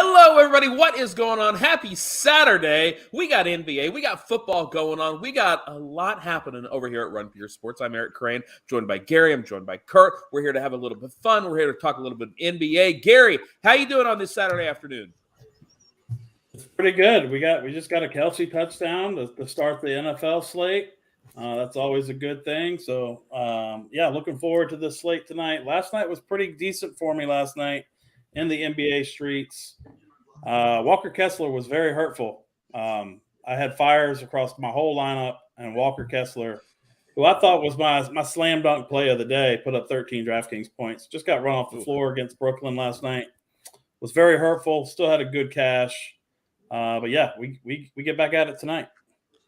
Hello, everybody. What is going on? Happy Saturday. We got NBA. We got football going on. We got a lot happening over here at Run Pure Sports. I'm Eric Crane, joined by Gary. I'm joined by Kurt. We're here to have a little bit of fun. We're here to talk a little bit of NBA. Gary, how you doing on this Saturday afternoon? It's pretty good. We just got a Kelsey touchdown to start the NFL slate. That's always a good thing. So, looking forward to this slate tonight. Last night was pretty decent for me last night in the NBA streets. Walker Kessler was very hurtful. I had fires across my whole lineup, and Walker Kessler, who I thought was my slam dunk play of the day, put up 13 DraftKings points. Just got run off the floor against Brooklyn last night. Was very hurtful. Still had a good cash. We get back at it tonight.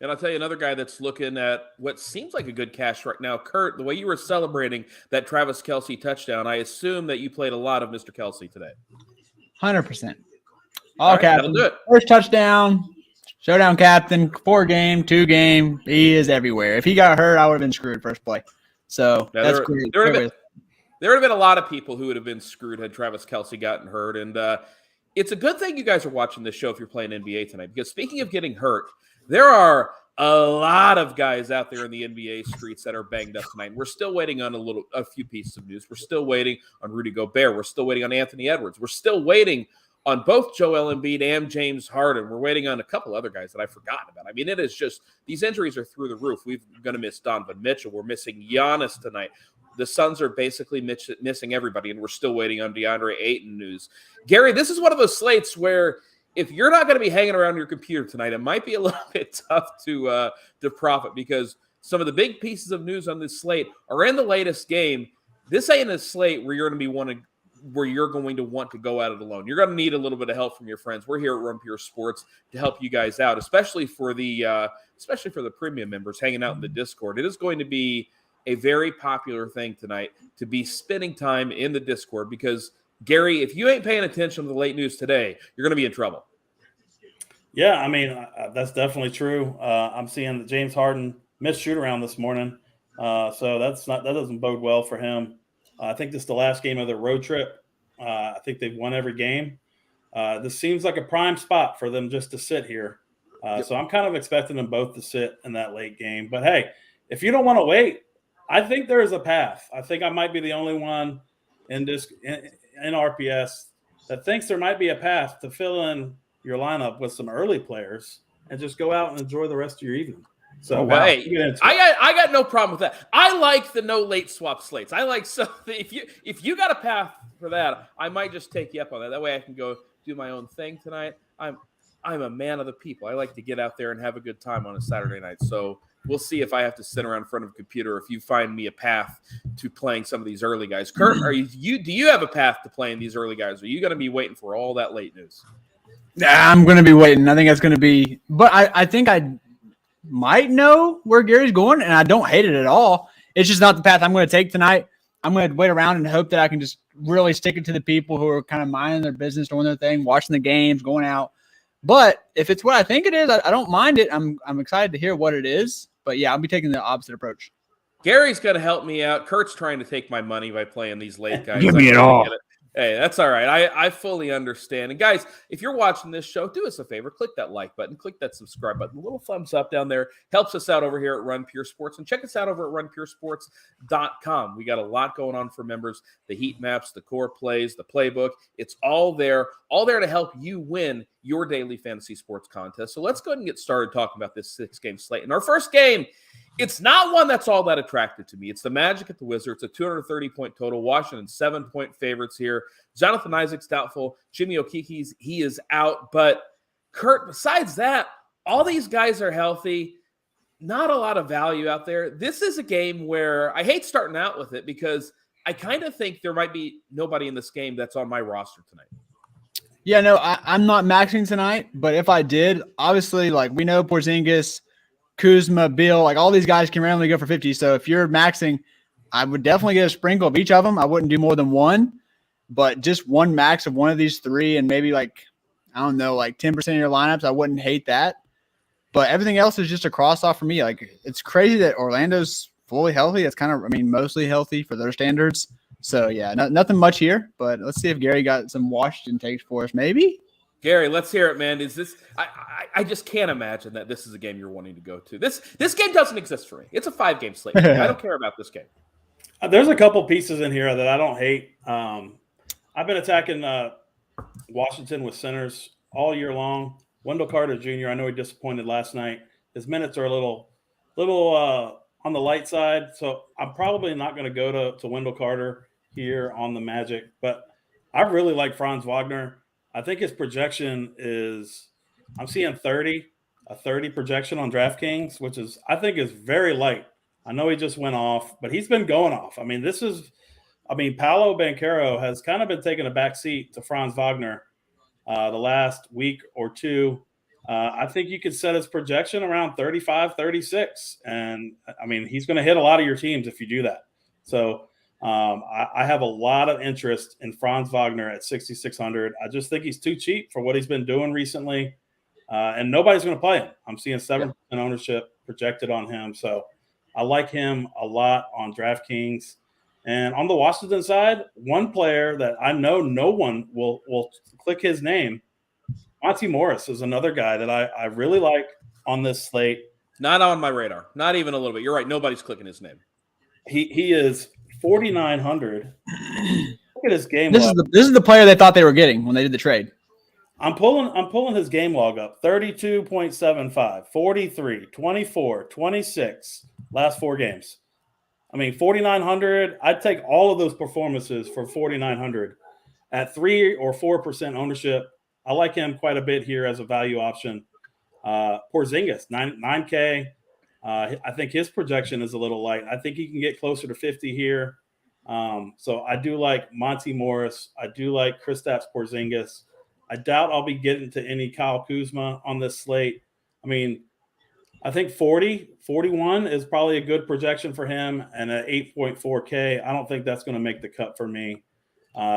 And I'll tell you another guy that's looking at what seems like a good cash right now. Kurt, the way you were celebrating that Travis Kelce touchdown, I assume that you played a lot of Mr. Kelce today. 100%. All right, captain. that'll do it. First touchdown, showdown captain, 4-game, 2-game. He is everywhere. If he got hurt, I would have been screwed first play. So that's great. There would have been a lot of people who would have been screwed had Travis Kelce gotten hurt. And it's a good thing you guys are watching this show if you're playing NBA tonight. Because speaking of getting hurt, there are a lot of guys out there in the NBA streets that are banged up tonight. We're still waiting on a few pieces of news. We're still waiting on Rudy Gobert. We're still waiting on Anthony Edwards. We're still waiting on both Joel Embiid and James Harden. We're waiting on a couple other guys that I've forgotten about. I mean, it is just these injuries are through the roof. We're going to miss Donovan Mitchell. We're missing Giannis tonight. The Suns are basically missing everybody, and we're still waiting on DeAndre Ayton news. Gary, this is one of those slates where if you're not going to be hanging around your computer tonight, it might be a little bit tough to profit because some of the big pieces of news on this slate are in the latest game. This ain't a slate where you're going to want to go at it alone. You're going to need a little bit of help from your friends. We're here at Run Pure Sports to help you guys out, especially for the premium members hanging out in the Discord. It is going to be a very popular thing tonight to be spending time in the Discord because, Gary, if you ain't paying attention to the late news today, you're going to be in trouble. Yeah, I mean, that's definitely true. I'm seeing that James Harden missed shoot-around this morning, so that doesn't bode well for him. I think this is the last game of their road trip. I think they've won every game. This seems like a prime spot for them just to sit here. So I'm kind of expecting them both to sit in that late game. But, hey, if you don't want to wait, I think there is a path. I think I might be the only one in RPS that thinks there might be a path to fill in your lineup with some early players and just go out and enjoy the rest of your evening. So hey, I got no problem with that. I like the no late swap slates. I like something. If you got a path for that, I might just take you up on that. That way I can go do my own thing tonight. I'm a man of the people. I like to get out there and have a good time on a Saturday night. So we'll see if I have to sit around in front of a computer, if you find me a path to playing some of these early guys. Kurt, do you have a path to playing these early guys? Or are you going to be waiting for all that late news? I'm going to be waiting. I think that's going to be – but I think I might know where Gary's going, and I don't hate it at all. It's just not the path I'm going to take tonight. I'm going to wait around and hope that I can just really stick it to the people who are kind of minding their business, doing their thing, watching the games, going out. But if it's what I think it is, I don't mind it. I'm excited to hear what it is. But, yeah, I'll be taking the opposite approach. Gary's going to help me out. Kurt's trying to take my money by playing these late guys. Give me it all. Hey, that's all right. I fully understand. And, guys, if you're watching this show, do us a favor. Click that like button. Click that subscribe button. The little thumbs up down there helps us out over here at Run Pure Sports. And check us out over at runpuresports.com. We got a lot going on for members. The heat maps, the core plays, the playbook. It's all there to help you win your daily fantasy sports contest. So let's go ahead and get started talking about this 6-game slate. And our first game, it's not one that's all that attractive to me. It's the Magic at the Wizards, a 230-point total. Washington, 7-point favorites here. Jonathan Isaac's doubtful. Jimmy Okiki's, he is out. But, Kurt, besides that, all these guys are healthy. Not a lot of value out there. This is a game where I hate starting out with it because I kind of think there might be nobody in this game that's on my roster tonight. Yeah, no, I'm not maxing tonight. But if I did, obviously, like we know Porzingis, Kuzma, Bill, like all these guys can randomly go for 50. So if you're maxing, I would definitely get a sprinkle of each of them. I wouldn't do more than one, but just one max of one of these three and maybe like 10% of your lineups. I wouldn't hate that. But everything else is just a cross off for me. Like it's crazy that Orlando's fully healthy. It's kind of, mostly healthy for their standards. So yeah, nothing much here, but let's see if Gary got some Washington takes for us. Maybe. Gary, let's hear it, man. Is this? I just can't imagine that this is a game you're wanting to go to. This game doesn't exist for me. It's a 5-game slate. I don't care about this game. There's a couple pieces in here that I don't hate. I've been attacking Washington with centers all year long. Wendell Carter Jr., I know he disappointed last night. His minutes are a little on the light side, so I'm probably not going to go to Wendell Carter here on the Magic. But I really like Franz Wagner. I think his projection is – I'm seeing a 30 projection on DraftKings, which is I think is very light. I know he just went off, but he's been going off. I mean, Paolo Banchero has kind of been taking a back seat to Franz Wagner the last week or two. I think you could set his projection around 35, 36. And, I mean, he's going to hit a lot of your teams if you do that. So I have a lot of interest in Franz Wagner at 6,600. I just think he's too cheap for what he's been doing recently. And nobody's going to play him. I'm seeing 7% ownership projected on him. So I like him a lot on DraftKings. And on the Washington side, one player that I know no one will click his name, Monty Morris is another guy that I really like on this slate. Not on my radar. Not even a little bit. You're right. Nobody's clicking his name. He is 4,900. Look at his game This log. is the player they thought they were getting when they did the trade. I'm pulling his game log up. 32.75, 43, 24, 26, last 4 games. I mean, 4,900, I'd take all of those performances for 4,900 at 3 or 4% ownership. I like him quite a bit here as a value option. Porzingis, 9K. I think his projection is a little light. I think he can get closer to 50 here. So I do like Monty Morris. I do like Kristaps Porzingis. I doubt I'll be getting to any Kyle Kuzma on this slate. I mean, I think 41 is probably a good projection for him, and at 8.4K, I don't think that's going to make the cut for me.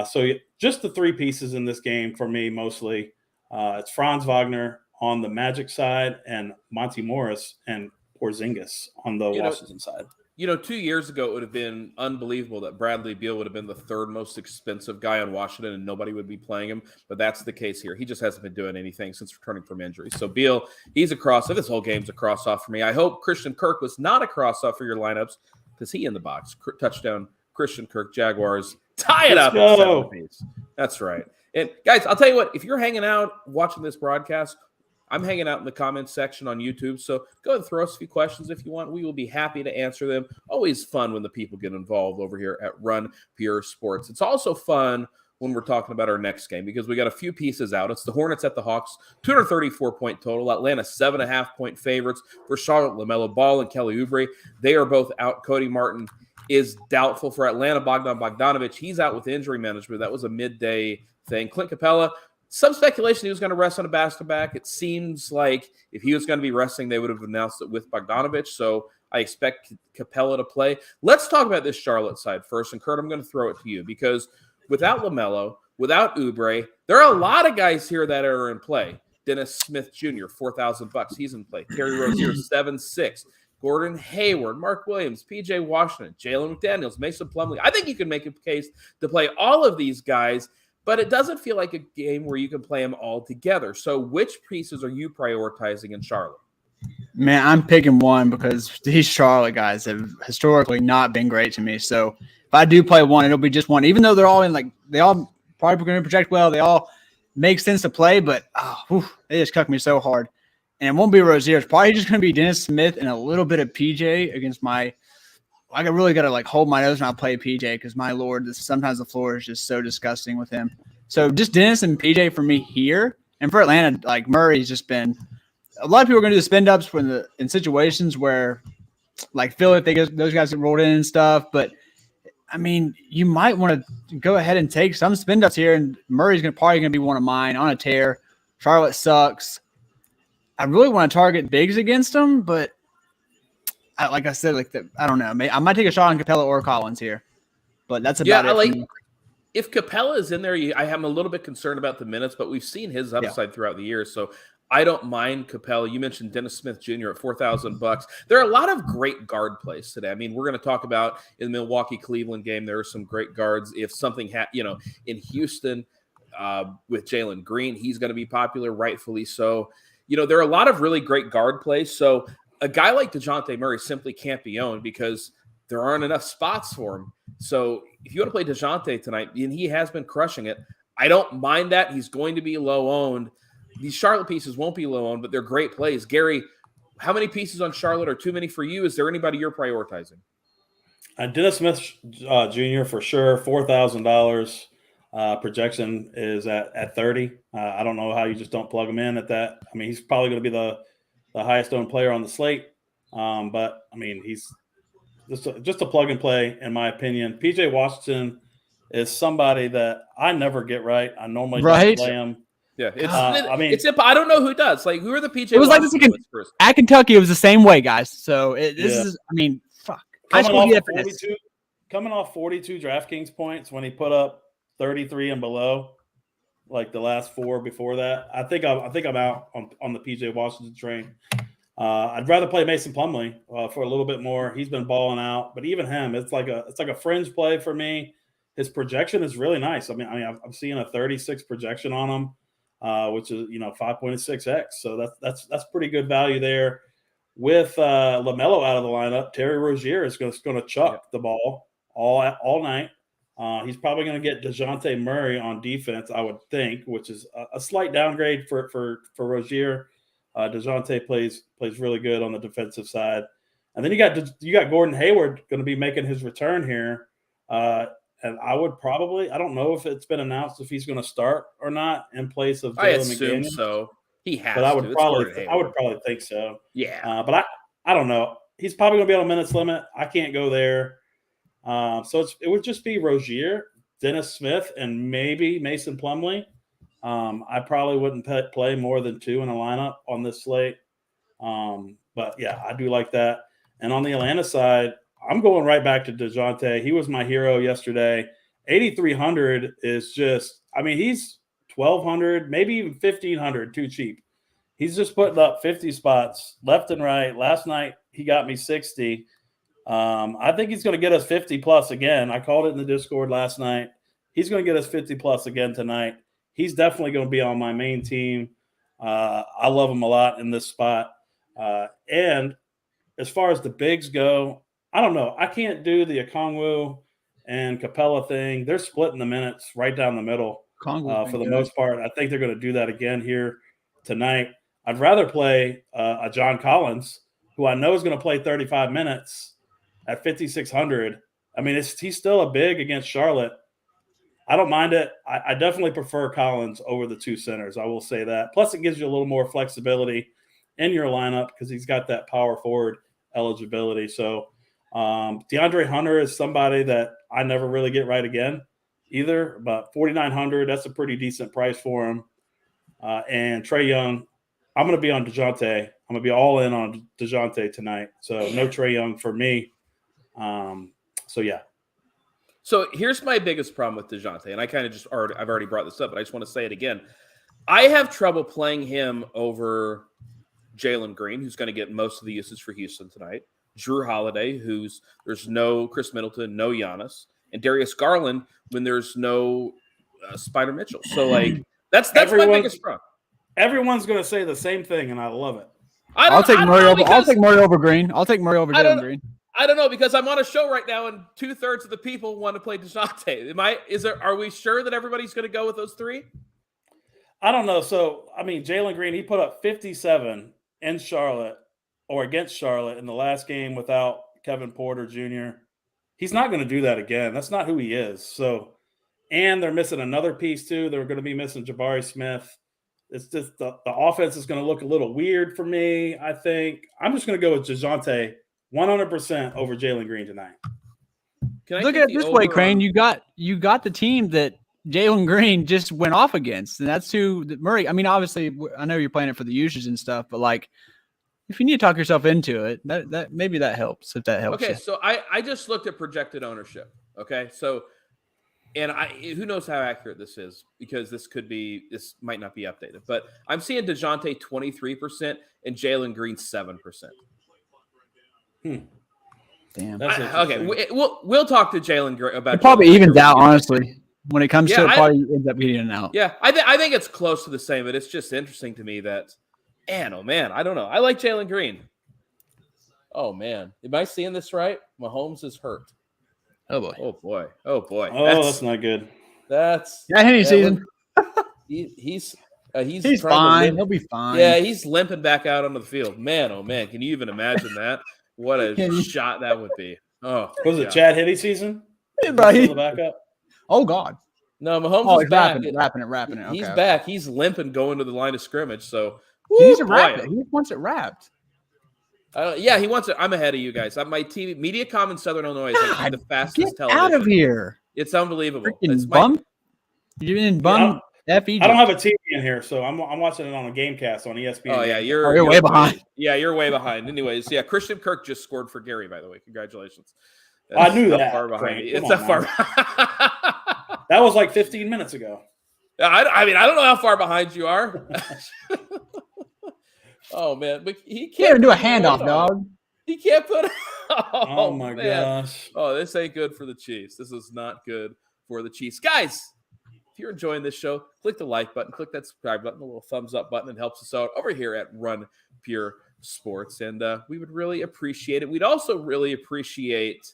So just the 3 pieces in this game for me mostly. It's Franz Wagner on the Magic side and Monty Morris and Porzingis on the Washington side. 2 years ago, it would have been unbelievable that Bradley Beal would have been the 3rd most expensive guy on Washington and nobody would be playing him. But that's the case here. He just hasn't been doing anything since returning from injury. So Beal, he's a cross-off. This whole game's a cross-off for me. I hope Christian Kirk was not a cross-off for your lineups because he in the box. Touchdown, Christian Kirk, Jaguars. Tie it up at 7 apiece. That's right. And guys, I'll tell you what, if you're hanging out watching this broadcast, I'm hanging out in the comments section on YouTube, so go ahead and throw us a few questions if you want. We will be happy to answer them. Always fun when the people get involved over here at Run Pure Sports. It's also fun when we're talking about our next game because we got a few pieces out. It's the Hornets at the Hawks, 234-point total. Atlanta 7.5-point favorites for Charlotte. LaMelo Ball and Kelly Oubre. They are both out. Cody Martin is doubtful for Atlanta. Bogdanovic, he's out with injury management. That was a midday thing. Clint Capella, some speculation he was going to rest on a back-to-back. It seems like if he was going to be resting, they would have announced it with Bogdanovic. So I expect Capella to play. Let's talk about this Charlotte side first. And Kurt, I'm going to throw it to you because without LaMelo, without Oubre, there are a lot of guys here that are in play. Dennis Smith Jr., $4,000. He's in play. Terry Rozier, 7.6. Gordon Hayward, Mark Williams, PJ Washington, Jalen McDaniels, Mason Plumlee. I think you can make a case to play all of these guys, but it doesn't feel like a game where you can play them all together. So which pieces are you prioritizing in Charlotte? Man, I'm picking one because these Charlotte guys have historically not been great to me. So if I do play one, it'll be just one, even though they're all they all probably going to project well. They all make sense to play, but they just cuck me so hard. And it won't be Rozier. It's probably just going to be Dennis Smith and a little bit of PJ against I really got to hold my nose when I play PJ because my Lord, sometimes the floor is just so disgusting with him. So just Dennis and PJ for me here. And for Atlanta, Murray's just been – a lot of people are going to do the spin-ups in situations where Philly, if those guys get rolled in and stuff. But, I mean, you might want to go ahead and take some spin-ups here. And Murray's probably going to be one of mine on a tear. Charlotte sucks. I really want to target bigs against them, but like I said, I don't know. I might take a shot on Capella or Collins here, but that's about it. If Capella is in there, I am a little bit concerned about the minutes, but we've seen his upside throughout the year, so I don't mind Capella. You mentioned Dennis Smith Jr. at $4,000. There are a lot of great guard plays today. I mean, we're going to talk about in the Milwaukee-Cleveland game, there are some great guards. If something in Houston, with Jalen Green. He's going to be popular, rightfully so. There are a lot of really great guard plays. So a guy like DeJounte Murray simply can't be owned because there aren't enough spots for him. So if you want to play DeJounte tonight, and he has been crushing it, I don't mind that. He's going to be low owned. These Charlotte pieces won't be low owned, but they're great plays. Gary, how many pieces on Charlotte are too many for you? Is there anybody you're prioritizing? Dennis Smith Jr. for sure, $4,000. Projection is at 30. I don't know how you just don't plug him in at that. I mean, he's probably going to be the highest owned player on the slate. But I mean, he's just a plug and play, in my opinion. PJ Washington is somebody that I never get right. I normally don't play him. Yeah, it's I don't know who does. Like, who are the PJ? It was like this at Kentucky. It was the same way, guys. So this is. I mean, fuck. Coming off 42 DraftKings points when he put up 33 and below, like the last 4 before that. I think I'm out on the PJ Washington train. I'd rather play Mason Plumlee for a little bit more. He's been balling out, but even him, it's like a fringe play for me. His projection is really nice. I mean, I'm seeing a 36 projection on him. Which is 5.6x, so that's pretty good value there. With LaMelo out of the lineup, Terry Rozier is going to chuck the ball all night. He's probably going to get DeJounte Murray on defense, I would think, which is a slight downgrade for Rozier. DeJounte plays really good on the defensive side, and then you got Gordon Hayward going to be making his return here. And I don't know if it's been announced if he's going to start or not in place of Jalen I assume McDaniels. So. He has but I would to. probably think so. Yeah. But I don't know. He's probably going to be on a minutes limit. I can't go there. So it would just be Rozier, Dennis Smith, and maybe Mason Plumlee. I probably wouldn't play more than 2 in a lineup on this slate. But yeah, I do like that. And on the Atlanta side, I'm going right back to DeJounte. He was my hero yesterday. 8,300 is just, I mean, he's 1,200, maybe even 1,500 too cheap. He's just putting up 50 spots left and right. Last night, he got me 60. I think he's going to get us 50 plus again. I called it in the Discord last night. He's going to get us 50 plus again tonight. He's definitely going to be on my main team. I love him a lot in this spot. And as far as the bigs go, I don't know. I can't do the Okongwu and Capella thing. They're splitting the minutes right down the middle for the most part. I think they're going to do that again here tonight. I'd rather play a John Collins, who I know is going to play 35 minutes at 5,600. I mean, he's still a big against Charlotte. I don't mind it. I definitely prefer Collins over the 2 centers. I will say that. Plus, it gives you a little more flexibility in your lineup because he's got that power forward eligibility. So DeAndre Hunter is somebody that I never really get right again either, but 4,900, that's a pretty decent price for him. And Trae Young, I'm going to be on DeJounte. I'm going to be all in on DeJounte tonight. So no Trae Young for me. So yeah. So here's my biggest problem with DeJounte, and I've already brought this up, but I just want to say it again. I have trouble playing him over Jalen Green, who's going to get most of the usage for Houston tonight. Drew Holiday, there's no Chris Middleton, no Giannis, and Darius Garland when there's no Spider Mitchell. So that's my biggest problem. Everyone's going to say the same thing, and I love it. I'll take Murray over Green. I'll take Murray over Jalen Green. I don't know because I'm on a show right now, and 2/3 of the people want to play DeJounte. Are we sure that everybody's going to go with those 3? I don't know. So I mean, Jalen Green, he put up 57 in Charlotte. Or against Charlotte in the last game without Kevin Porter Jr. He's not going to do that again. That's not who he is. So, and they're missing another piece too. They're going to be missing Jabari Smith. It's just the offense is going to look a little weird for me, I think. I'm just going to go with DeJounte 100% over Jalen Green tonight. Look at it this way, Crane. You got the team that Jalen Green just went off against, and that's who Murray. I mean, obviously, I know you're playing it for the usage and stuff, but if you need to talk yourself into it, that maybe that helps. If that helps. Okay, you. So I just looked at projected ownership. Okay, so and who knows how accurate this is because this might not be updated, but I'm seeing DeJounte 23% and Jalen Green 7%. Damn. Okay, we'll talk to Jalen Green about. It probably evens out, honestly. when it comes to it, probably ends up getting out. Yeah, I think it's close to the same, but it's just interesting to me that, man, I don't know. I like Jalen Green. Oh, man. Am I seeing this right? Mahomes is hurt. Oh, boy. Oh, boy. Oh, boy. That's not good. Season. He's fine. He'll be fine. Yeah, he's limping back out onto the field. Man, oh, man. Can you even imagine that? What a shot that would be. Oh, was it Chad Hiddy season? Right. The backup? Oh, God. No, Mahomes is back. Wrapping it. Okay. He's back. He's limping going to the line of scrimmage. So he needs to wrap it. He wants it wrapped. He wants it. I'm ahead of you guys. My TV, Mediacom in Southern Illinois is like the fastest television. Out of here! It's unbelievable. It's bum. You in bum? I don't have a TV in here, so I'm watching it on a GameCast on ESPN. Oh yeah, you're way behind. Yeah, you're way behind. Anyways, yeah, Christian Kirk just scored for Gary. By the way, congratulations. I knew that. Far behind. It's that far. That was like 15 minutes ago. I mean, I don't know how far behind you are. Oh man, but he can't do a handoff, dog. He can't put. Oh my gosh! Oh, this ain't good for the Chiefs. This is not good for the Chiefs, guys. If you're enjoying this show, click the like button, click that subscribe button, the little thumbs up button. It helps us out over here at Run Pure Sports, and we would really appreciate it. We'd also really appreciate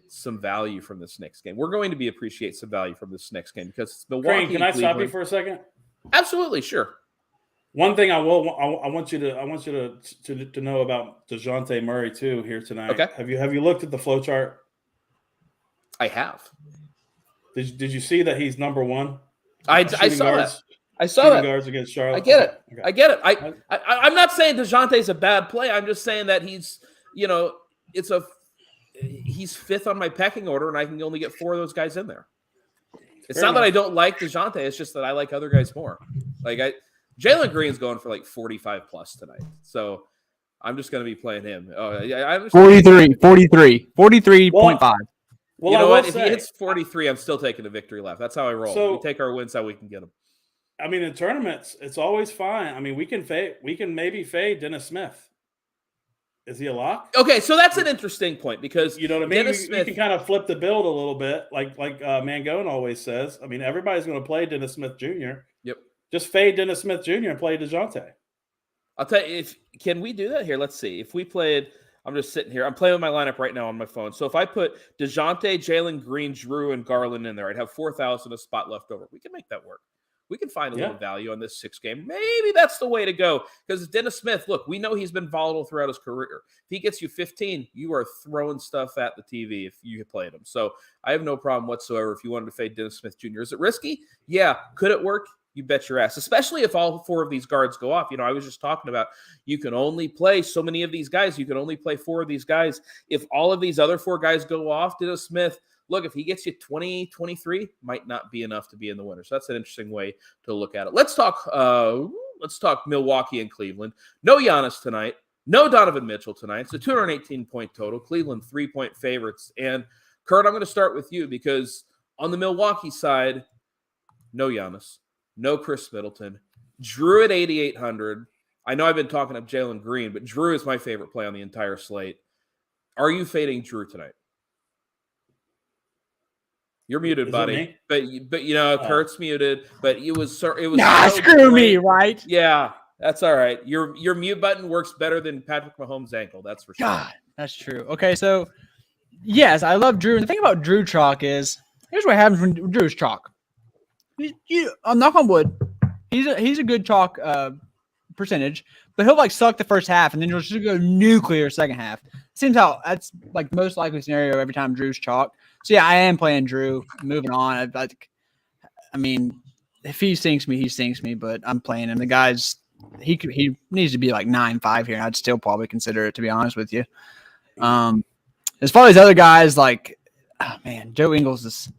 some value from this next game. We're going to appreciate some value from this next game because it's Milwaukee. Crane, can I stop you for a second? Absolutely, sure. One thing I want you to know about DeJounte Murray too here tonight. Okay. Have you looked at the flow chart? I have. Did you see that he's number one? I saw that. I saw that. Guards against Charlotte. I get it. Okay. I get it. I'm not saying DeJounte's a bad play. I'm just saying that he's fifth on my pecking order, and I can only get 4 of those guys in there. It's not that I don't like DeJounte. It's just that I like other guys more. Jalen Green's going for like 45 plus tonight. So I'm just going to be playing him. 43.5. Well, you know what? If he hits 43, I'm still taking a victory lap. That's how I roll. So, we take our wins how we can get them. I mean, in tournaments, it's always fine. I mean, we can maybe fade Dennis Smith. Is he a lock? Okay, so that's an interesting point because you know what I mean. Dennis Smith, we can kind of flip the build a little bit, like Mangone always says. I mean, everybody's going to play Dennis Smith Jr. Yep. Just fade Dennis Smith Jr. and play DeJounte. I'll tell you, can we do that here? Let's see. If we played, I'm just sitting here. I'm playing with my lineup right now on my phone. So if I put DeJounte, Jalen Green, Drew, and Garland in there, I'd have 4,000 a spot left over. We can make that work. We can find a little value on this 6 game. Maybe that's the way to go. Because Dennis Smith, look, we know he's been volatile throughout his career. If he gets you 15, you are throwing stuff at the TV if you played him. So I have no problem whatsoever if you wanted to fade Dennis Smith Jr. Is it risky? Yeah. Could it work? You bet your ass, especially if all 4 of these guards go off. I was just talking about you can only play so many of these guys. You can only play 4 of these guys. If all of these other 4 guys go off, Dennis Smith, look, if he gets you 20, 23, might not be enough to be in the winner. So that's an interesting way to look at it. Let's talk Milwaukee and Cleveland. No Giannis tonight. No Donovan Mitchell tonight. It's a 218-point total. Cleveland 3-point favorites. And Kurt, I'm going to start with you because on the Milwaukee side, no Giannis. No Chris Middleton. Drew at 8,800. I know I've been talking up Jalen Green, but Drew is my favorite play on the entire slate. Are you fading Drew tonight? You're muted, buddy. But Kurt's muted. But it was. Screw me, right? Yeah, that's all right. Your mute button works better than Patrick Mahomes' ankle. That's for sure. God, that's true. Okay, so yes, I love Drew. And the thing about Drew chalk is here's what happens when Drew's chalk. I'm knock on wood. He's a good chalk percentage, but he'll suck the first half and then he'll just go nuclear second half. Seems how that's most likely scenario every time Drew's chalk. So yeah, I am playing Drew. Moving on. I mean, if he sinks me, he sinks me. But I'm playing him. The guy's he needs to be 9-5 here, and I'd still probably consider it, to be honest with you. As far as other guys, Joe Ingles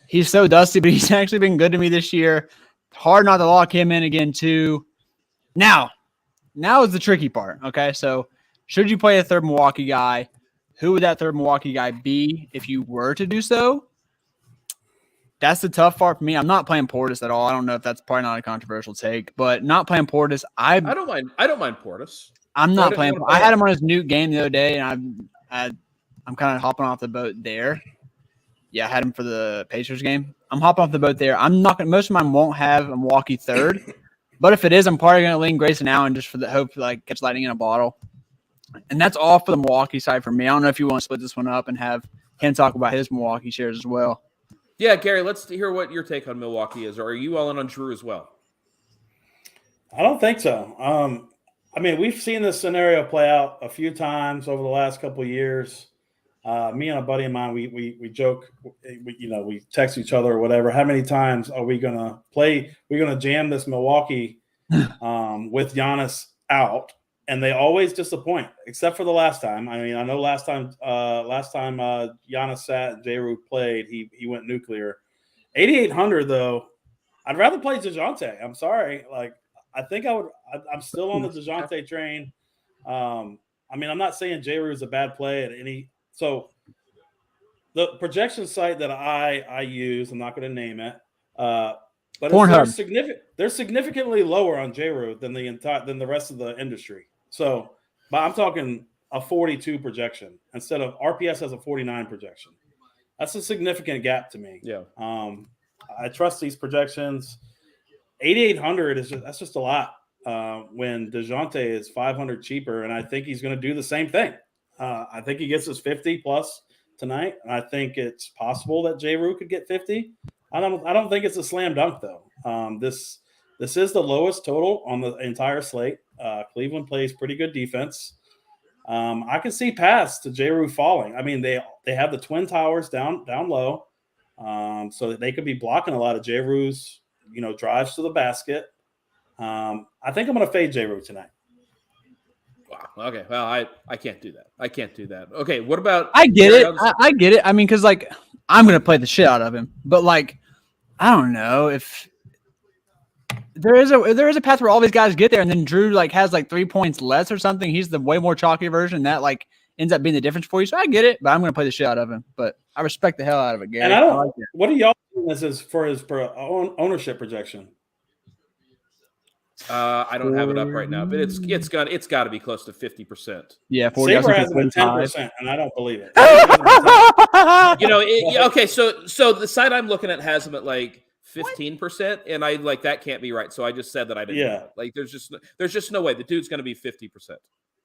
he's so dusty, but he's actually been good to me this year. Hard not to lock him in again too. Now is the tricky part. Okay, so should you play a third Milwaukee guy? Who would that third Milwaukee guy be if you were to do so? That's the tough part for me. I'm not playing Portis at all. I don't know if that's probably not a controversial take, but not playing Portis. I don't mind Portis. I'm not playing. I had him on his Nuke game the other day, and I'm kind of hopping off the boat there. Yeah, I had him for the Pacers game. I'm hopping off the boat there. I'm not gonna. Most of mine won't have a Milwaukee third, but if it is, I'm probably gonna lean Grayson Allen just for the hope to like catch lightning in a bottle. And that's all for the Milwaukee side for me. I don't know if you want to split this one up and have him talk about his Milwaukee shares as well. Yeah, Gary, let's hear what your take on Milwaukee is. Or are you all in on Drew as well? I don't think so. I mean, we've seen this scenario play out a few times over the last couple of years. Me and a buddy of mine, we joke, we text each other or whatever. How many times are we gonna play? We're gonna jam this Milwaukee with Giannis out, and they always disappoint, except for the last time. I mean, I know last time Giannis sat and J-Rue played, he went nuclear. 8,800 though. I'd rather play DeJounte. I'm sorry, like. I think I would. I'm still on the DeJounte train. I mean, I'm not saying J-Rue is a bad play at any. So the projection site that I use, I'm not going to name it, but they're significantly lower on J-Rue than the rest of the industry. So, but I'm talking a 42 projection instead of RPS has a 49 projection. That's a significant gap to me. Yeah. I trust these projections. 8,800 that's just a lot when DeJounte is 500 cheaper, and I think he's going to do the same thing. I think he gets his 50 plus tonight. I think it's possible that J-Rue could get 50. I don't think it's a slam dunk though. This is the lowest total on the entire slate. Cleveland plays pretty good defense. I can see paths to J-Rue falling. I mean, they have the Twin Towers down low, so that they could be blocking a lot of J-Rue's drives to the basket. I think I'm going to fade J-Rue tonight. Wow. Okay. Well, I can't do that. I can't do that. Okay. What about? I get it. I get it. I mean, because like I'm going to play the shit out of him, but like I don't know if there is a path where all these guys get there, and then Drew like has like 3 points less or something. He's the way more chalky version that like ends up being the difference for you. So I get it, but I'm going to play the shit out of him. But I respect the hell out of it, Gary. And I don't. like it. What do y'all think this is for his ownership projection? I don't have it up right now, but it's got to be close to 50%. Yeah, 40. Saber has it at 10%, and I don't believe it. Okay, so the site I'm looking at has him at like 15%, and I like that can't be right. So I just said that I didn't. Yeah. Like there's just no way the dude's going to be 50%.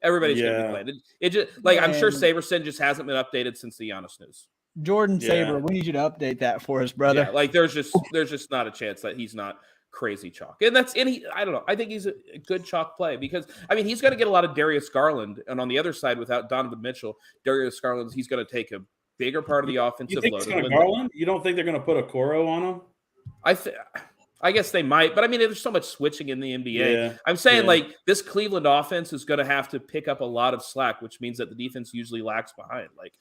Everybody's going to be playing. It just like I'm sure Saberson just hasn't been updated since the Giannis news. Jordan Saber, we need you to update that for us, brother. Yeah, like there's just not a chance that he's not crazy chalk. And I don't know. I think he's a good chalk play because I mean he's going to get a lot of Darius Garland, and on the other side without Donovan Mitchell, Darius Garland he's going to take a bigger part of the offensive load. You think it's going to Garland? You don't think they're going to put a Coro on him? I guess they might, but I mean, there's so much switching in the NBA. Yeah, I'm saying like this Cleveland offense is going to have to pick up a lot of slack, which means that the defense usually lags behind. Like,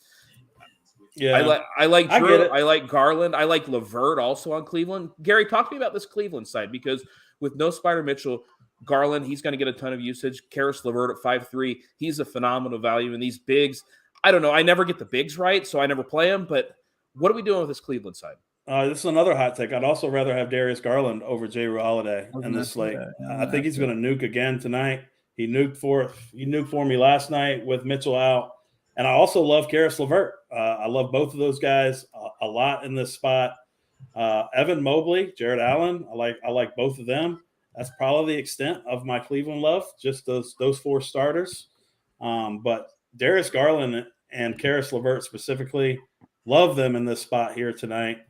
yeah, I like Drew, I like Garland, I like LeVert also on Cleveland. Gary, talk to me about this Cleveland side because with no Spider Mitchell, Garland, he's going to get a ton of usage. Karis LeVert at 5'3", he's a phenomenal value. And these bigs, I don't know, I never get the bigs right, so I never play them. But what are we doing with this Cleveland side? This is another hot take. I'd also rather have Darius Garland over J-Rue Holiday in this slate. I think he's going to nuke again tonight. He nuked for me last night with Mitchell out. And I also love Karis LeVert. I love both of those guys a lot in this spot. Evan Mobley, Jared Allen, I like both of them. That's probably the extent of my Cleveland love, just those four starters. But Darius Garland and Karis LeVert specifically, love them in this spot here tonight.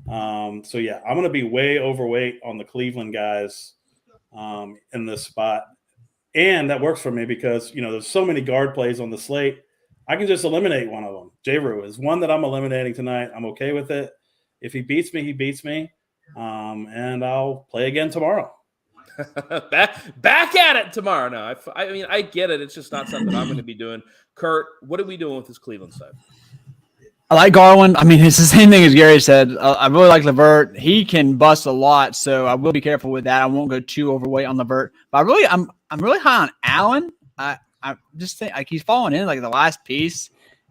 So yeah, I'm going to be way overweight on the Cleveland guys in this spot. And that works for me because, there's so many guard plays on the slate. I can just eliminate one of them. J-Rue is one that I'm eliminating tonight. I'm okay with it. If he beats me, he beats me. And I'll play again tomorrow. back at it tomorrow. No, I mean, I get it. It's just not something I'm going to be doing. Kurt, what are we doing with this Cleveland side? I like Garland. I mean, it's the same thing as Gary said. I really like LeVert. He can bust a lot, so I will be careful with that. I won't go too overweight on LeVert. But I'm really high on Allen. I just think like he's falling in like the last piece,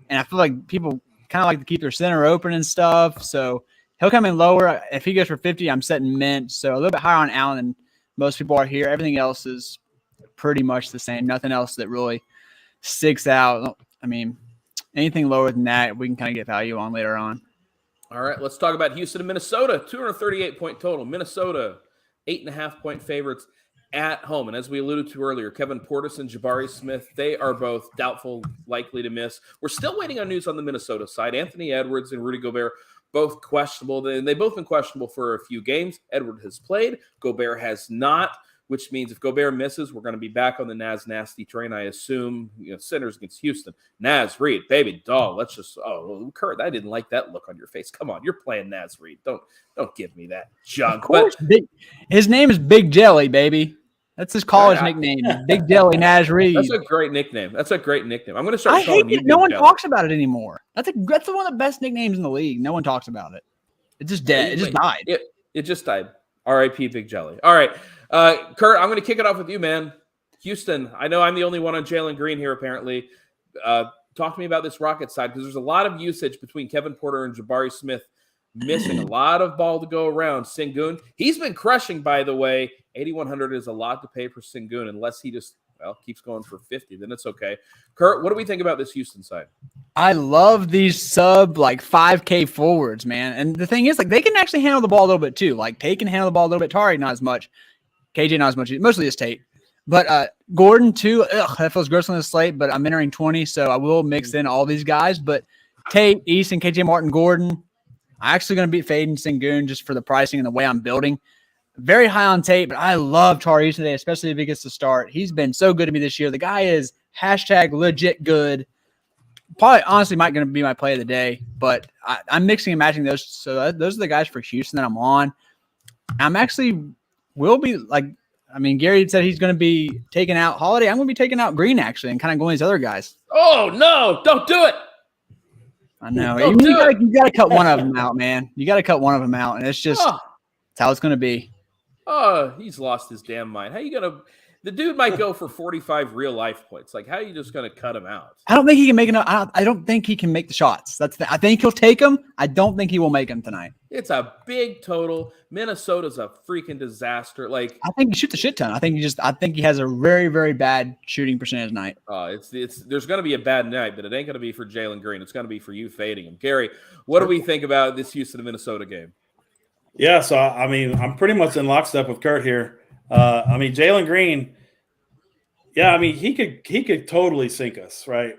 and I feel like people kind of like to keep their center open and stuff. So he'll come in lower. If he goes for 50, I'm setting mint. So a little bit higher on Allen than most people are here. Everything else is pretty much the same. Nothing else that really sticks out. I mean, anything lower than that, we can kind of get value on later on. All right, let's talk about Houston and Minnesota. 238-point total. Minnesota, 8.5-point favorites at home. And as we alluded to earlier, Kevin Portis and Jabari Smith, they are both doubtful, likely to miss. We're still waiting on news on the Minnesota side. Anthony Edwards and Rudy Gobert, both questionable. And they've both been questionable for a few games. Edwards has played. Gobert has not, which means if Gobert misses, we're going to be back on the Naz Nasty train, I assume. Sinners against Houston. Naz Reid, baby doll. Let's just, Kurt, I didn't like that look on your face. Come on, you're playing Naz Reid. Don't give me that junk. Of course, his name is Big Jelly, baby. That's his college nickname, Big Jelly Naz Reid. That's a great nickname. I'm going to start I calling hate you it. No Big one Jelly. talks about it anymore. That's one of the best nicknames in the league. No one talks about it. It's just dead. It just died. It just died. R.I.P. Big Jelly. All right. Kurt, I'm going to kick it off with you, man. Houston, I know I'm the only one on Jalen Green here, apparently. Talk to me about this Rockets side, because there's a lot of usage between Kevin Porter and Jabari Smith missing a lot of ball to go around. Sengun, he's been crushing, by the way. 8,100 is a lot to pay for Sengun unless he just, keeps going for 50. Then it's okay. Kurt, what do we think about this Houston side? I love these sub 5K forwards, man. And the thing is, they can actually handle the ball a little bit too. Tate can handle the ball a little bit. Tari, not as much. KJ, not as much. Mostly just Tate. But Gordon, too. That feels gross on the slate, but I'm entering 20, so I will mix in all these guys. But Tate, Easton, KJ Martin, Gordon. I'm actually going to beat Faden Sengun just for the pricing and the way I'm building. Very high on Tate, but I love Tari today, especially if he gets to start. He's been so good to me this year. The guy is #legit good. Probably, honestly, might going to be my play of the day, but I'm mixing and matching those. So those are the guys for Houston that I'm on. I'm actually will be Gary said he's going to be taking out Holiday. I'm going to be taking out Green actually and kind of going these other guys. Oh no! Don't do it. I know you got to cut one of them out, man. You got to cut one of them out, and it's just it's how it's going to be. Oh, he's lost his damn mind. How you gonna? The dude might go for 45 real life points. How are you just gonna cut him out? I don't think he can make enough. I don't think he can make the shots. I think he'll take them. I don't think he will make them tonight. It's a big total. Minnesota's a freaking disaster. I think he shoots a shit ton. I think he has a very, very bad shooting percentage night. There's gonna be a bad night, but it ain't gonna be for Jalen Green. It's gonna be for you fading him. Gary, what do we think about this Houston and Minnesota game? Yeah, so I'm pretty much in lockstep with Kurt here. Jalen Green, he could totally sink us, right?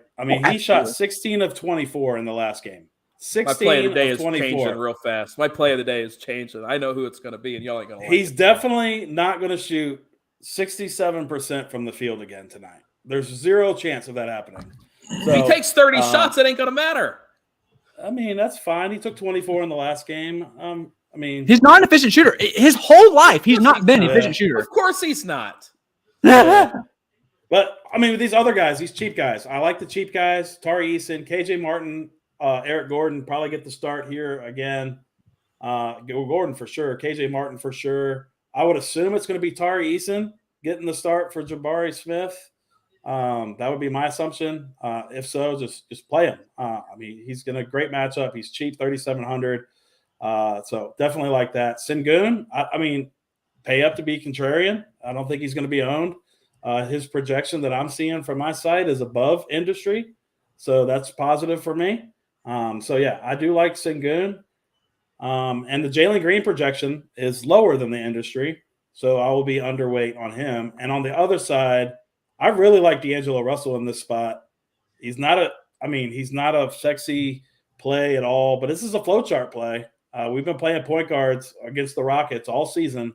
He shot 16 of 24 in the last game. 16 My play of the day of is 24. changing real fast. My play of the day is changing. I know who it's going to be, and y'all ain't going to like He's it. definitely not going to shoot 67% from the field again tonight. There's zero chance of that happening. So, if he takes 30 shots, it ain't going to matter. That's fine. He took 24 in the last game. He's not an efficient shooter. His whole life, he's not been an efficient shooter. Of course he's not. But, with these other guys, these cheap guys, I like the cheap guys. Tari Eason, KJ Martin, Eric Gordon probably get the start here again. Gordon for sure. KJ Martin for sure. I would assume it's going to be Tari Eason getting the start for Jabari Smith. That would be my assumption. If so, just play him. He's going to great matchup. He's cheap, 3,700. So definitely like that. Sengun, pay up to be contrarian. I don't think he's going to be owned. His projection that I'm seeing from my site is above industry. So that's positive for me. I do like Sengun. And the Jalen Green projection is lower than the industry. So I will be underweight on him. And on the other side, I really like D'Angelo Russell in this spot. He's not a sexy play at all, but this is a flow chart play. We've been playing point guards against the Rockets all season.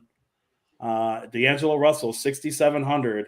D'Angelo Russell, 6,700.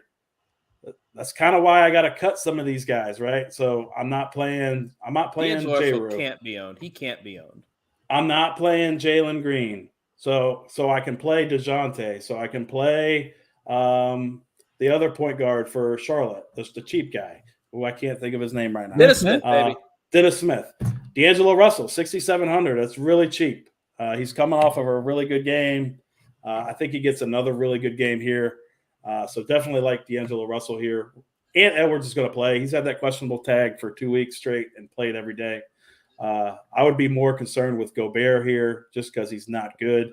That's kind of why I got to cut some of these guys, right? So I'm not playing D'Angelo can't be owned. He can't be owned. I'm not playing Jalen Green. So I can play DeJounte. So I can play the other point guard for Charlotte, the cheap guy, who I can't think of his name right now. Dennis Smith, baby. Dennis Smith. D'Angelo Russell, 6,700. That's really cheap. He's coming off of a really good game. I think he gets another really good game here. So definitely like D'Angelo Russell here. And Edwards is going to play. He's had that questionable tag for 2 weeks straight and played every day. I would be more concerned with Gobert here just because he's not good.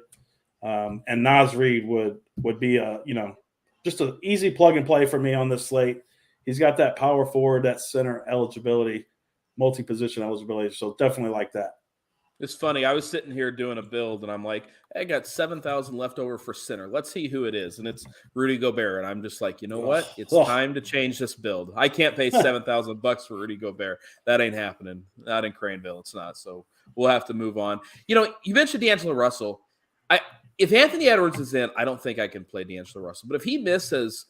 And Naz Reid would be just an easy plug and play for me on this slate. He's got that power forward, that center eligibility, multi-position eligibility. So definitely like that. It's funny. I was sitting here doing a build, and I'm like, I got 7,000 left over for center. Let's see who it is, and it's Rudy Gobert. And I'm just like, you know what? It's time to change this build. I can't pay $7,000 for Rudy Gobert. That ain't happening. Not in Craneville. It's not. So we'll have to move on. You mentioned D'Angelo Russell. If Anthony Edwards is in, I don't think I can play D'Angelo Russell. But if he misses,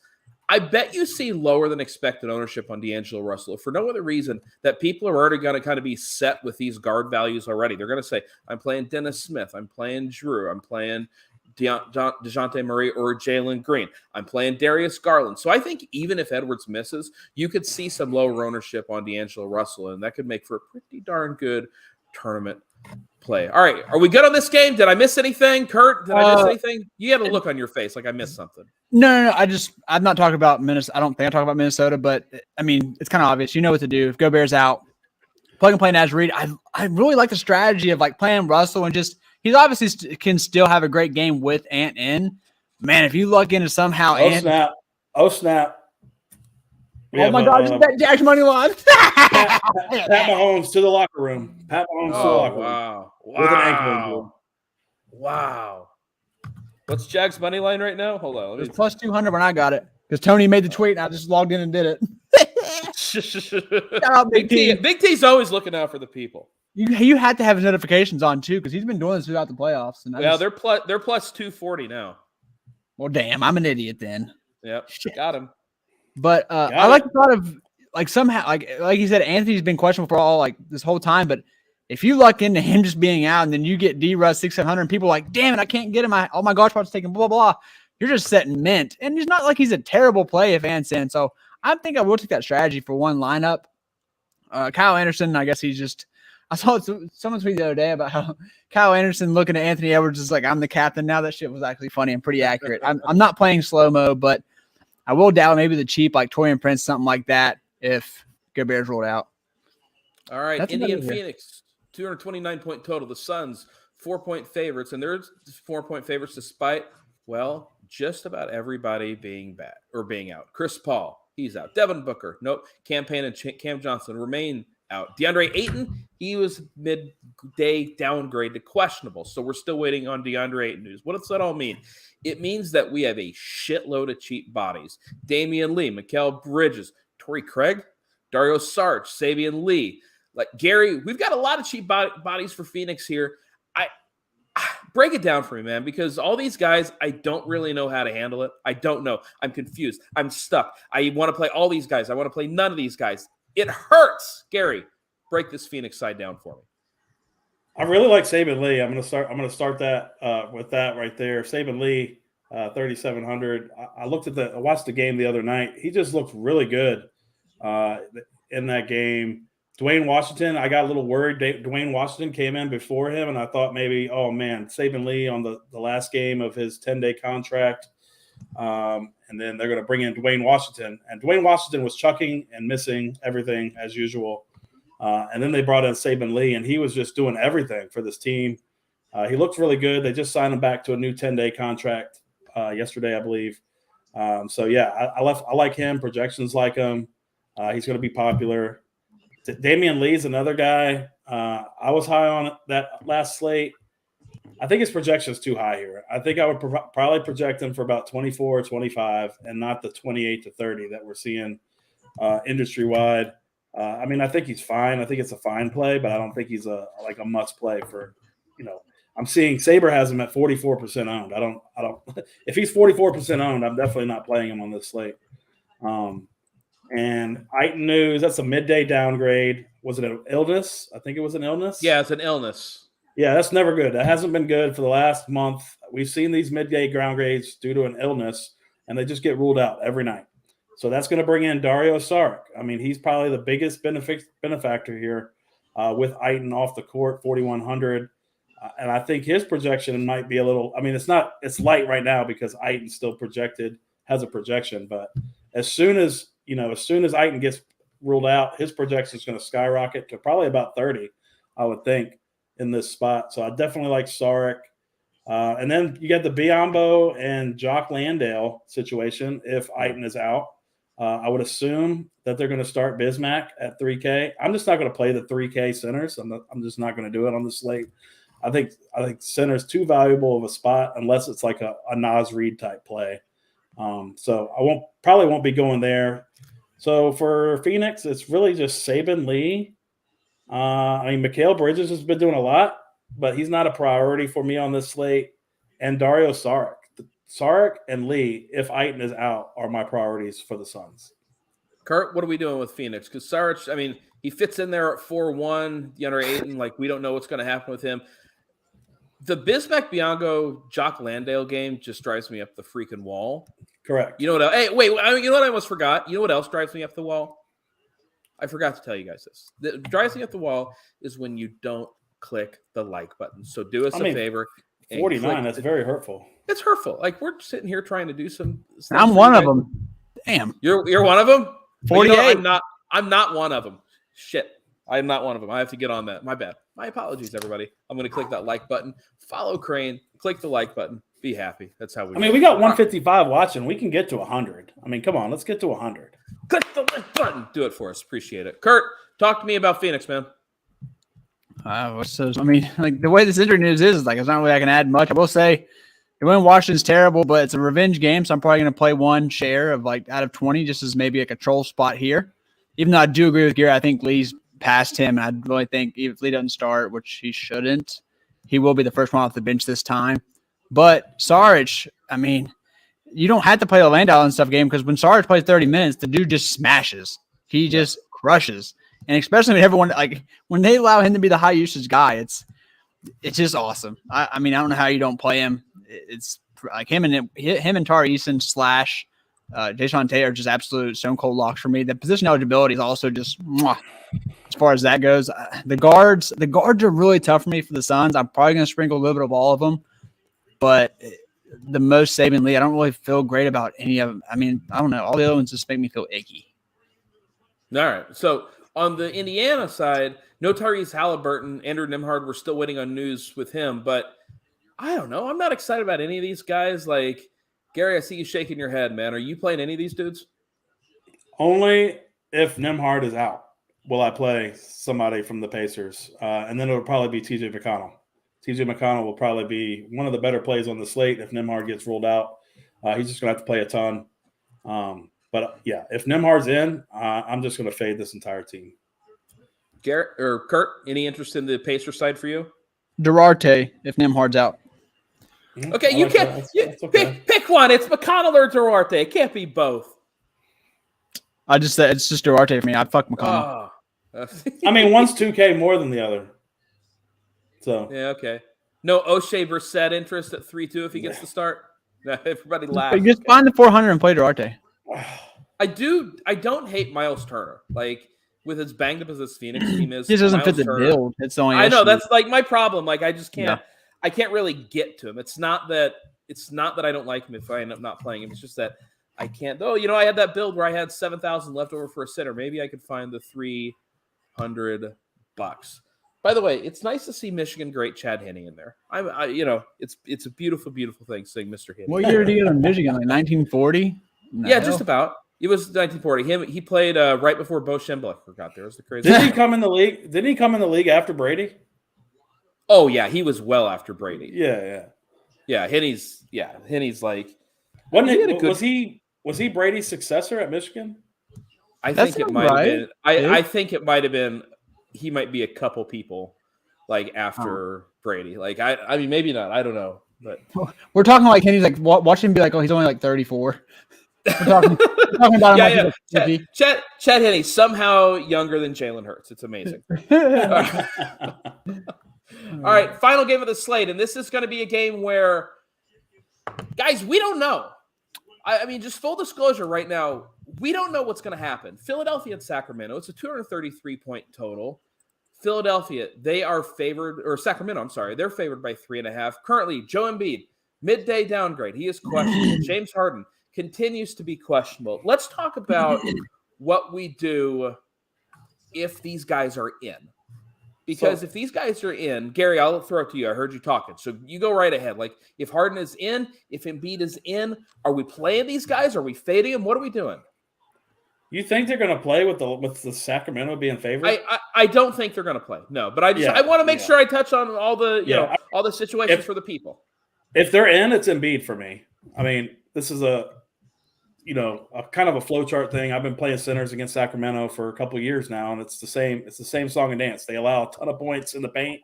I bet you see lower than expected ownership on D'Angelo Russell for no other reason that people are already going to kind of be set with these guard values already. They're going to say, I'm playing Dennis Smith. I'm playing Drew. I'm playing DeJounte Murray or Jalen Green. I'm playing Darius Garland. So I think even if Edwards misses, you could see some lower ownership on D'Angelo Russell, and that could make for a pretty darn good tournament play. All right. Are we good on this game? Did I miss anything? Kurt, did I miss anything? You had a look on your face like I missed something. No. I'm not talking about Minnesota. I don't think I talk about Minnesota, but I mean, it's kind of obvious. You know what to do. If Gobert's out, plug and play Naz Reid. I really like the strategy of like playing Russell and just, he's obviously can still have a great game with Ant in. Man, if you luck into somehow Oh, snap. Oh my God, just bet Jack's money line. Pat Mahomes to the locker room. Pat Mahomes to the locker room. With an ankle injury. Wow. What's Jack's money line right now? Hold on. It was plus 200 when I got it because Tony made the tweet and I just logged in and did it. Shout out Big T. Big T's always looking out for the people. You had to have his notifications on too because he's been doing this throughout the playoffs. And they're plus 240 now. Well, damn, I'm an idiot then. Yep, got him. But I like the thought of like somehow like you said, Anthony's been questionable for all like this whole time. But if you luck into him just being out and then you get D-Russ 600 and people are like, damn it, I can't get him. All my guard spots taken, blah, blah, blah. You're just setting mint. And it's not like he's a terrible play if Ant's in. So I think I will take that strategy for one lineup. Kyle Anderson, I guess he's just – I saw someone tweet the other day about how Kyle Anderson looking at Anthony Edwards is like, I'm the captain now. That shit was actually funny and pretty accurate. I'm not playing slow-mo, but I will doubt maybe the cheap like Torian Prince, something like that if Gobert's rolled out. All right, that's Indian Phoenix, 229-point total. The Suns, 4-point favorites, and they're 4-point favorites despite, well, just about everybody being bad or being out. Chris Paul, he's out. Devin Booker, nope. Cam Payne and Cam Johnson remain out. DeAndre Ayton, he was midday downgrade to questionable. So we're still waiting on DeAndre Ayton news. What does that all mean? It means that we have a shitload of cheap bodies. Damian Lee, Mikal Bridges, Torrey Craig, Dario Saric, Sabian Lee. Like Gary, we've got a lot of cheap bodies for Phoenix here. Break it down for me, man, because all these guys, I don't really know how to handle it. I don't know. I'm confused. I'm stuck. I want to play all these guys. I want to play none of these guys. It hurts. Gary, break this Phoenix side down for me. I really like Saban Lee. I'm going to start that with that right there. Saban Lee, 3,700. I watched the game the other night. He just looked really good in that game. Dwayne Washington, I got a little worried. Dwayne Washington came in before him, and I thought maybe, oh, man, Saban Lee on the last game of his 10-day contract. And then they're going to bring in Dwayne Washington. And Dwayne Washington was chucking and missing everything as usual. And then they brought in Saban Lee, and he was just doing everything for this team. He looked really good. They just signed him back to a new 10-day contract yesterday, I believe. So, yeah, I like him. Projections like him. He's going to be popular. Damian Lee's another guy. I was high on that last slate. I think his projection is too high here. I think I would probably project him for about 24, 25, and not the 28 to 30 that we're seeing industry-wide. I mean, I think he's fine. I think it's a fine play, but I don't think he's a must play for, I'm seeing Saber has him at 44% owned. I don't if he's 44% owned, I'm definitely not playing him on this slate. And Ayton news, that's a midday downgrade. Was it an illness? I think it was an illness. Yeah, it's an illness. Yeah, that's never good. That hasn't been good for the last month. We've seen these midday downgrades due to an illness, and they just get ruled out every night. So that's going to bring in Dario Saric. I mean, he's probably the biggest benefactor here with Ayton off the court, 4,100. And I think his projection might be a little – I mean, it's light right now because Ayton still has a projection. But as soon as Ayton gets ruled out, his projection is going to skyrocket to probably about 30, I would think, in this spot. So I definitely like Saric. And then you got the Biyombo and Jock Landale situation if Ayton is out. I would assume that they're going to start Bismack at 3K. I'm just not going to play the 3K centers. I'm just not going to do it on the slate. I think center is too valuable of a spot unless it's like a Naz Reid type play. So I probably won't be going there. So for Phoenix, it's really just Saban Lee. Mikal Bridges has been doing a lot, but he's not a priority for me on this slate. And Dario Saric. Saric and Lee, if Ayton is out, are my priorities for the Suns. Kurt, what are we doing with Phoenix? Because Saric, he fits in there at 4-1, DeAndre Ayton. Like, we don't know what's going to happen with him. The Bismack Biyombo Jock Landale game just drives me up the freaking wall. Correct. You know what? Hey, wait. You know what I almost forgot? You know what else drives me up the wall? I forgot to tell you guys this. That drives me up the wall is when you don't click the like button. So do us a favor. 49. That's very hurtful. It's hurtful. Like, we're sitting here trying to do some. I'm one of them. Damn. You're one of them. 48. I'm not one of them. Shit. I'm not one of them. I have to get on that. My bad. My apologies, everybody. I'm going to click that like button. Follow Crane. Click the like button. Be happy. That's how we we got 155 watching. We can get to 100. Come on. Let's get to 100. Click the like button. Do it for us. Appreciate it. Kurt, talk to me about Phoenix, man. The way this injury news is like, it's not really I can add much. I will say the win in Washington's terrible, but it's a revenge game, so I'm probably going to play one share of like out of 20 just as maybe a control spot here. Even though I do agree with Gary, I think Lee's past him, and I really think if Lee doesn't start, which he shouldn't, he will be the first one off the bench this time. But Saric, you don't have to play the Landau and stuff game because when Saric plays 30 minutes, the dude just smashes. He just crushes. And especially when everyone, like, when they allow him to be the high usage guy, it's just awesome. I don't know how you don't play him. It's like him and Tari Eason / Jason Tate are just absolute stone cold locks for me. The position eligibility is also just as far as that goes. The guards are really tough for me for the Suns. I'm probably going to sprinkle a little bit of all of them, but the most Saban Lee, I don't really feel great about any of them. I don't know. All the other ones just make me feel icky. All right. So on the Indiana side, no Tyrese Halliburton, Andrew Nembhard, we're still waiting on news with him, but I don't know. I'm not excited about any of these guys. Like, Gary, I see you shaking your head, man. Are you playing any of these dudes? Only if Nembhard is out will I play somebody from the Pacers. And then it'll probably be TJ McConnell. TJ McConnell will probably be one of the better plays on the slate if Nembhard gets ruled out. He's just going to have to play a ton. But yeah, if Nembhard's in, I'm just going to fade this entire team. Garrett or Kurt, any interest in the Pacer side for you? Duarte, if Nembhard's out. Okay, you can't pick one. It's McConnell or Duarte. It can't be both. I just said it's just Duarte for me. I fuck McConnell. One's 2K more than the other. So yeah, okay. No O'Shea Brissett interest at 3-2 if he gets the start. Everybody laughs. Just find the 400 and play Duarte. I don't hate Miles Turner. Like, with as banged up as this Phoenix team is, he just doesn't Miles fit the Turner, build. It's the only I know issue. that's like my problem. Like, I just can't. Yeah. I can't really get to him. It's not that I don't like him if I end up not playing him. It's just that I can't. Though, I had that build where I had 7,000 left over for a center. Maybe I could find the $300. By the way, it's nice to see Michigan great Chad Henne in there. It's a beautiful, beautiful thing seeing Mr. Henne. What year did he get in Michigan? Like 1940? Yeah, just about. It was 1940. He played right before Bo Schembechler got there. It was the crazy. Did he come in the league? Didn't he come in the league after Brady? Oh yeah, he was well after Brady. Yeah. Henny's like. Was he Brady's successor at Michigan? I think it might have been. I think it might have been. He might be a couple people like after Brady. Like I mean maybe not. I don't know. But we're talking like Henny's like watch him be like, oh, he's only like 34. We're talking about him like Chet Henne somehow younger than Jalen Hurts. It's amazing. All right, final game of the slate, and this is going to be a game where, guys, we don't know. Just full disclosure right now, we don't know what's going to happen. Philadelphia and Sacramento, it's a 233-point total. Philadelphia, they are favored, or Sacramento, I'm sorry, they're favored by 3.5. Currently, Joe Embiid, midday downgrade. He is questionable. James Harden continues to be questionable. Let's talk about what we do if these guys are in. Because if these guys are in, Gary, I'll throw it to you. I heard you talking. So you go right ahead. Like, if Harden is in, if Embiid is in, are we playing these guys? Are we fading them? What are we doing? You think they're going to play with the Sacramento being favored? I don't think they're going to play. No, but I want to make sure I touch on all the all the situations for the people. If they're in, it's Embiid for me. I mean, this is a kind of a flowchart thing. I've been playing centers against Sacramento for a couple of years now, and it's the same song and dance. They allow a ton of points in the paint,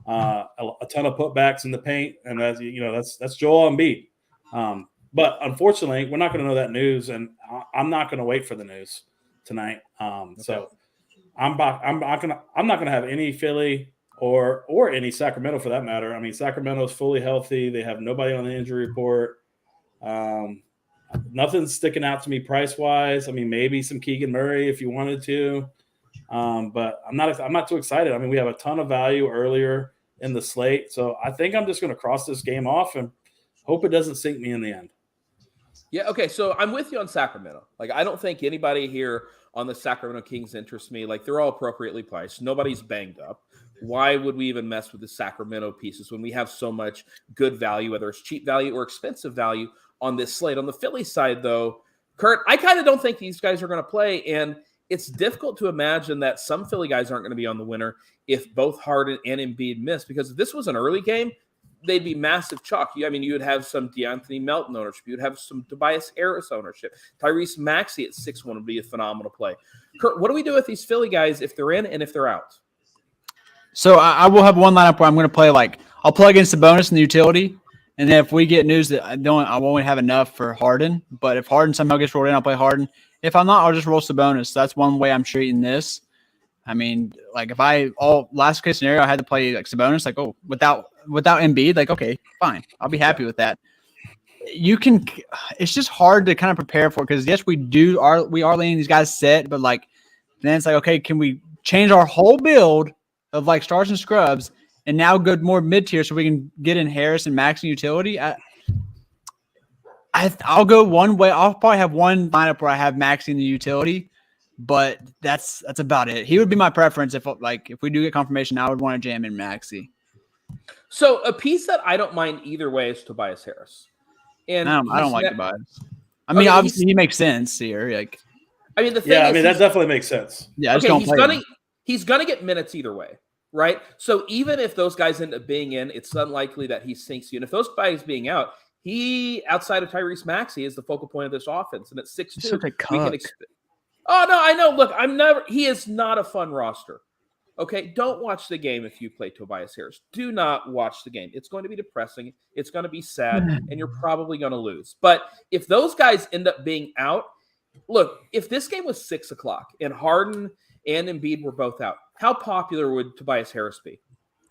a ton of putbacks in the paint, and that's Joel Embiid. But unfortunately, we're not going to know that news, and I'm not going to wait for the news tonight. So I'm not going to have any Philly or any Sacramento for that matter. I mean, Sacramento's fully healthy. They have nobody on the injury report. Nothing's sticking out to me price-wise. I mean, maybe some Keegan Murray if you wanted to, but I'm not too excited. I mean, we have a ton of value earlier in the slate, so I think I'm just going to cross this game off and hope it doesn't sink me in the end. Yeah, okay, so I'm with you on Sacramento. Like, I don't think anybody here on the Sacramento Kings interests me. Like, they're all appropriately priced. Nobody's banged up. Why would we even mess with the Sacramento pieces when we have so much good value, whether it's cheap value or expensive value on this slate? On the Philly side, though, Kurt, I kind of don't think these guys are going to play, and it's difficult to imagine that some Philly guys aren't going to be on the winner if both Harden and Embiid miss, because if this was an early game, they'd be massive chalk. I mean, you would have some DeAnthony Melton ownership. You would have some Tobias Harris ownership. Tyrese Maxey at 6-1 would be a phenomenal play. Kurt, what do we do with these Philly guys if they're in and if they're out? So I will have one lineup where I'm going to play I'll play against the bonus and the utility. And then if we get news that I won't have enough for Harden. But if Harden somehow gets rolled in, I'll play Harden. If I'm not, I'll just roll Sabonis. So that's one way I'm treating this. I mean, if last case scenario, I had to play Sabonis, without Embiid, okay, fine. I'll be happy with that. It's just hard to kind of prepare for, because yes, we are letting these guys sit, but then it's okay, can we change our whole build of stars and scrubs and now go more mid-tier so we can get in Harris and Max and utility? I'll go one way. I'll probably have one lineup where I have Max in the utility, but that's about it. He would be my preference if we do get confirmation. I would want to jam in Maxey. So a piece that I don't mind either way is Tobias Harris. And I don't like Tobias. I mean, obviously he makes sense here. I mean, the thing is, that definitely makes sense. Yeah, he's gonna get minutes either way, right? So even if those guys end up being in, it's unlikely that he sinks you. And if those guys being out, he, outside of Tyrese Maxey, is the focal point of this offense. And at 6'2", we can expect. Oh no, I know. Look, he is not a fun roster. Okay, don't watch the game if you play Tobias Harris. Do not watch the game. It's going to be depressing. It's going to be sad, and you're probably going to lose. But if those guys end up being out, look, if this game was 6 o'clock and Harden and Embiid were both out, how popular would Tobias Harris be?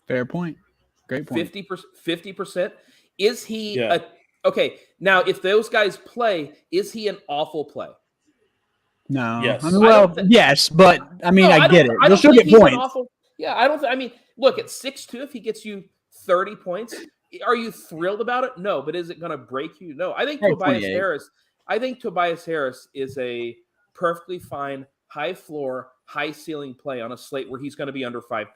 Fair point. Great point. 50%? Is he okay, now if those guys play, is he an awful play? No. Yes. Yes, but I get it. You'll still get points. I don't. Look, at 6'2", if he gets you 30 points, are you thrilled about it? No, but is it going to break you? No. I think Tobias Harris is a perfectly fine, high floor, high ceiling play on a slate where he's going to be under 5%.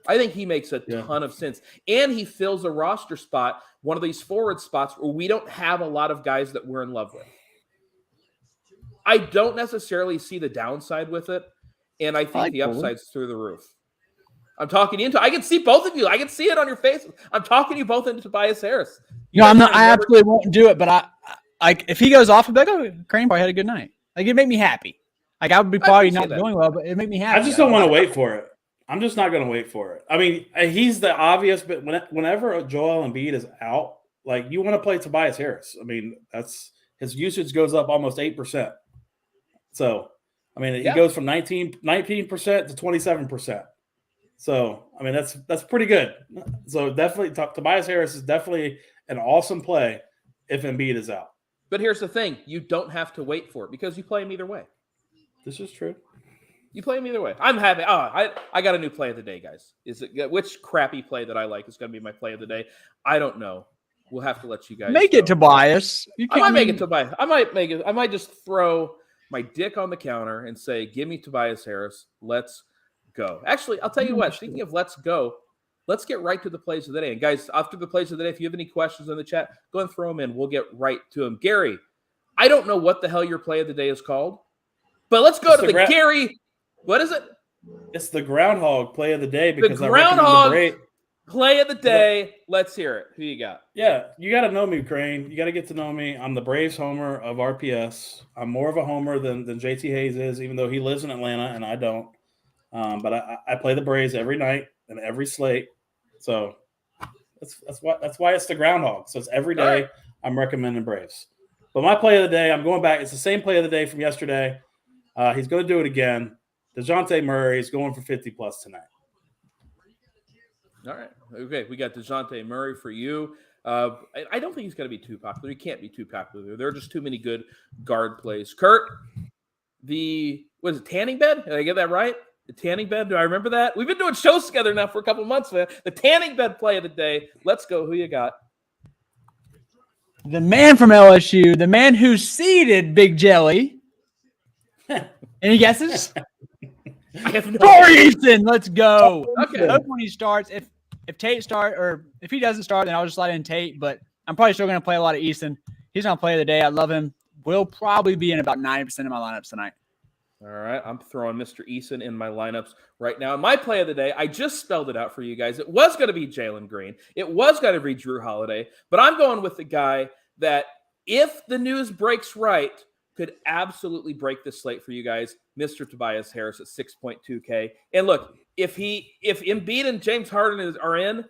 I think he makes a ton of sense, and he fills a roster spot, one of these forward spots where we don't have a lot of guys that we're in love with. I don't necessarily see the downside with it, and I think the upside's through the roof. I'm talking into. I can see both of you. I can see it on your face. I'm talking you both into Tobias Harris. I'm not. I absolutely won't do it. But if he goes off, I'd be like, "Oh, Crane probably had a good night." It'd make me happy. I would be probably not doing well, but it'd make me happy. I just don't want to wait for it. I'm just not going to wait for it. I mean, he's the obvious, but whenever Joel Embiid is out, you want to play Tobias Harris. I mean, that's his usage goes up almost 8%. So, I mean, he goes from 19% to 27%. So, I mean, that's pretty good. So, definitely, Tobias Harris is definitely an awesome play if Embiid is out. But here's the thing. You don't have to wait for it because you play him either way. This is true. You play him either way. I'm happy. I got a new play of the day, guys. Which crappy play that I like is going to be my play of the day? I don't know. We'll have to let you guys make it Tobias. I might make it Tobias. I might just throw my dick on the counter and say, give me Tobias Harris. Let's go. Actually, I'll tell you what, speaking of let's go, let's get right to the plays of the day. And guys, after the plays of the day, if you have any questions in the chat, go and throw them in. We'll get right to them. Gary, I don't know what the hell your play of the day is called, But let's go to the Gary. What is it? It's the groundhog play of the day because the groundhog play of the day. Let's hear it. Who you got? Yeah, you got to know me, Crane. You got to get to know me. I'm the Braves homer of RPS. I'm more of a homer than JTHayes is, even though he lives in Atlanta and I don't. But I play the Braves every night and every slate. So that's why it's the groundhog. So it's every day. Right. I'm recommending Braves. But my play of the day, I'm going back. It's the same play of the day from yesterday. He's going to do it again. DeJounte Murray is going for 50+ tonight. All right. Okay, we got DeJounte Murray for you. I don't think he's going to be too popular. He can't be too popular. There are just too many good guard plays. Kurt, what is it, tanning bed? Did I get that right? The tanning bed? Do I remember that? We've been doing shows together now for a couple months, man. The tanning bed play of the day. Let's go. Who you got? The man from LSU, the man who seeded Big Jelly. Any guesses? I have no Eason, let's go. Okay. I hope when he starts, if Tate starts, or if he doesn't start, then I'll just slide in Tate. But I'm probably still going to play a lot of Eason. He's going to play of the day. I love him. Will probably be in about 90% of my lineups tonight. All right. I'm throwing Mr. Eason in my lineups right now. My play of the day, I just spelled it out for you guys. It was going to be Jalen Green. It was going to be Drew Holiday. But I'm going with the guy that, if the news breaks right, could absolutely break the slate for you guys, Mr. Tobias Harris at 6.2K. And look, if Embiid and James Harden are in,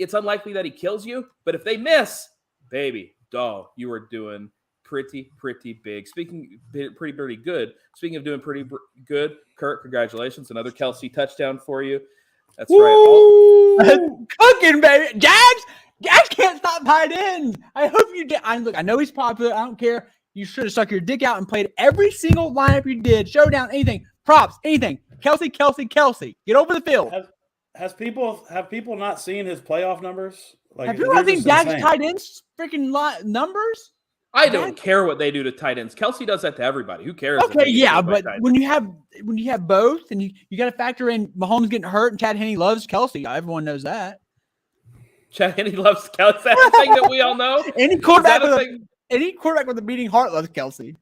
it's unlikely that he kills you. But if they miss, baby, doll, you are doing pretty big. Pretty good. Speaking of doing pretty good, Kurt, congratulations. Another Kelsey touchdown for you. That's right. Cooking, baby. Jags can't stop tight ends. I hope you did. I know he's popular. I don't care. You should have stuck your dick out and played every single lineup you did. Showdown, anything. Props, anything. Kelsey. Get over the field. Have people not seen his playoff numbers? Have you not seen Dak's tight ends freaking numbers? I don't care what they do to tight ends. Kelsey does that to everybody. Who cares? Okay, yeah, but when you have both, and you got to factor in Mahomes getting hurt and Chad Henne loves Kelsey. Everyone knows that. Chad Henne loves Kelsey. That's the thing that we all know. Any quarterback with a beating heart loves Kelsey.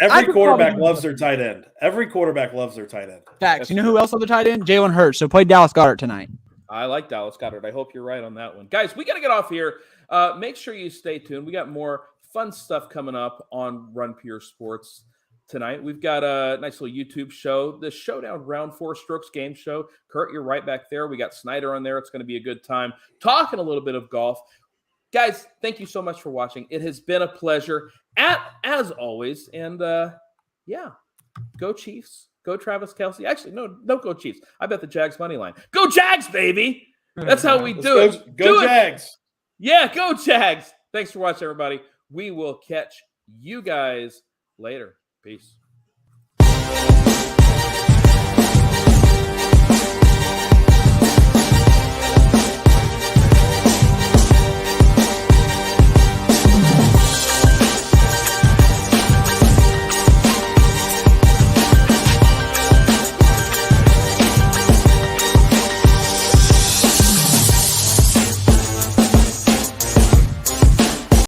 Every quarterback loves their tight end. Every quarterback loves their tight end. Facts. You know who else loves their tight end? Jalen Hurts. So play Dallas Goedert tonight. I like Dallas Goedert. I hope you're right on that one. Guys, we got to get off here. Make sure you stay tuned. We got more fun stuff coming up on Run Pure Sports tonight. We've got a nice little YouTube show, the Showdown Round 4 Strokes game show. Kurt, you're right back there. We got Snyder on there. It's going to be a good time talking a little bit of golf. Guys, thank you so much for watching. It has been a pleasure, as always. And, go Chiefs. Go Travis Kelsey. Actually, no, don't go Chiefs. I bet the Jags money line. Go Jags, baby. That's how we do it. Go Jags. Yeah, go Jags. Thanks for watching, everybody. We will catch you guys later. Peace.